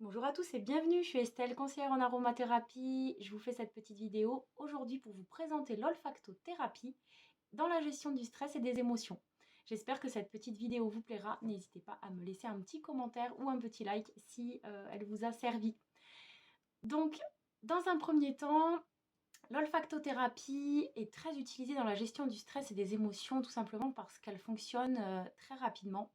Bonjour à tous et bienvenue, je suis Estelle, conseillère en aromathérapie. Je vous fais cette petite vidéo aujourd'hui pour vous présenter l'olfactothérapie dans la gestion du stress et des émotions. J'espère que cette petite vidéo vous plaira. N'hésitez pas à me laisser un petit commentaire ou un petit like si elle vous a servi. Donc, dans un premier temps, l'olfactothérapie est très utilisée dans la gestion du stress et des émotions tout simplement parce qu'elle fonctionne très rapidement.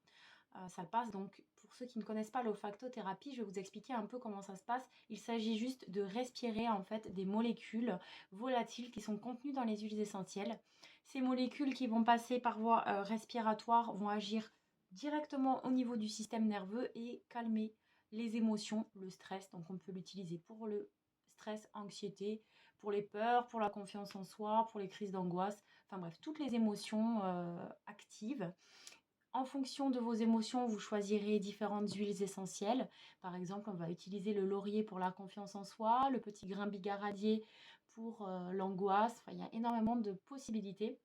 Ça passe donc, pour ceux qui ne connaissent pas l'olfactothérapie, je vais vous expliquer un peu comment ça se passe. Il s'agit juste de respirer en fait des molécules volatiles qui sont contenues dans les huiles essentielles. Ces molécules qui vont passer par voie respiratoire vont agir directement au niveau du système nerveux et calmer les émotions, le stress. Donc on peut l'utiliser pour le stress, anxiété, pour les peurs, pour la confiance en soi, pour les crises d'angoisse, enfin bref, toutes les émotions actives. En fonction de vos émotions, vous choisirez différentes huiles essentielles. Par exemple, on va utiliser le laurier pour la confiance en soi, le petit grain bigaradier pour l'angoisse. Enfin, il y a énormément de possibilités.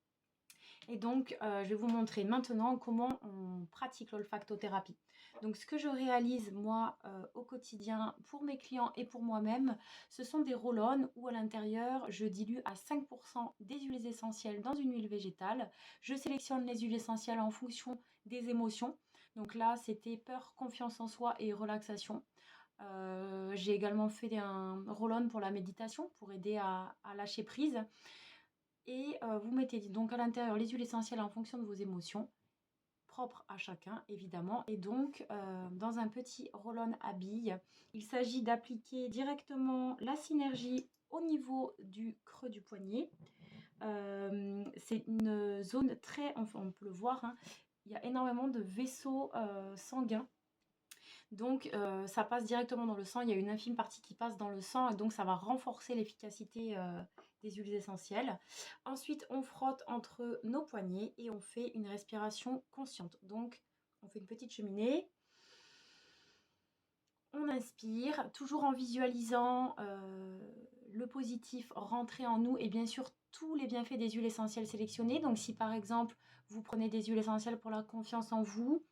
Et donc, je vais vous montrer maintenant comment on pratique l'olfactothérapie. Donc, ce que je réalise, moi, au quotidien, pour mes clients et pour moi-même, ce sont des roll-on où à l'intérieur, je dilue à 5% des huiles essentielles dans une huile végétale. Je sélectionne les huiles essentielles en fonction des émotions. Donc là, c'était peur, confiance en soi et relaxation. J'ai également fait un roll-on pour la méditation, pour aider à lâcher prise. Et vous mettez donc à l'intérieur les huiles essentielles en fonction de vos émotions, propres à chacun évidemment. Et donc dans un petit roll-on à billes, il s'agit d'appliquer directement la synergie au niveau du creux du poignet. C'est une zone très, enfin, on peut le voir, hein, il y a énormément de vaisseaux sanguins. Donc ça passe directement dans le sang, il y a une infime partie qui passe dans le sang et donc ça va renforcer l'efficacité des huiles essentielles. Ensuite, on frotte entre nos poignets et on fait une respiration consciente. Donc on fait une petite cheminée, on inspire, toujours en visualisant le positif rentrer en nous et bien sûr tous les bienfaits des huiles essentielles sélectionnées. Donc si par exemple vous prenez des huiles essentielles pour la confiance en vous,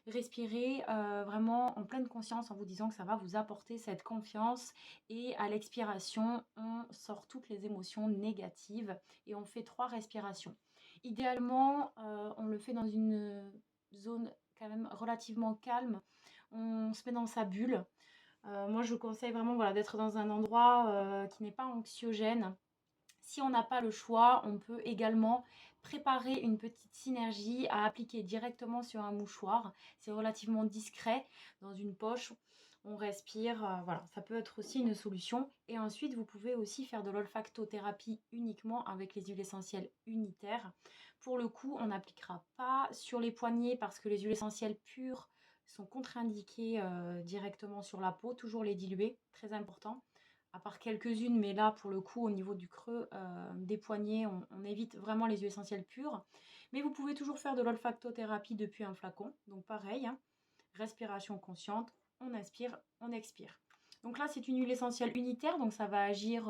respirez vraiment en pleine conscience en vous disant que ça va vous apporter cette confiance et à l'expiration, on sort toutes les émotions négatives et on fait 3 respirations. Idéalement, on le fait dans une zone quand même relativement calme. On se met dans sa bulle. Moi, je vous conseille vraiment voilà, d'être dans un endroit qui n'est pas anxiogène. Si on n'a pas le choix, on peut également préparer une petite synergie à appliquer directement sur un mouchoir. C'est relativement discret dans une poche. On respire, voilà, ça peut être aussi une solution. Et ensuite, vous pouvez aussi faire de l'olfactothérapie uniquement avec les huiles essentielles unitaires. Pour le coup, on n'appliquera pas sur les poignets parce que les huiles essentielles pures sont contre-indiquées directement sur la peau. Toujours les diluer, très important à part quelques-unes, mais là, pour le coup, au niveau du creux des poignets, on évite vraiment les huiles essentielles pures. Mais vous pouvez toujours faire de l'olfactothérapie depuis un flacon. Donc pareil, hein, respiration consciente, on inspire, on expire. Donc là, c'est une huile essentielle unitaire, donc ça va agir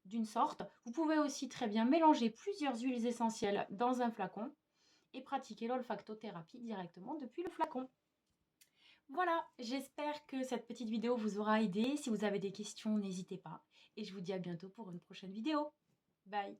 d'une sorte. Vous pouvez aussi très bien mélanger plusieurs huiles essentielles dans un flacon et pratiquer l'olfactothérapie directement depuis le flacon. Voilà, j'espère que cette petite vidéo vous aura aidé. Si vous avez des questions, n'hésitez pas. Et je vous dis à bientôt pour une prochaine vidéo. Bye!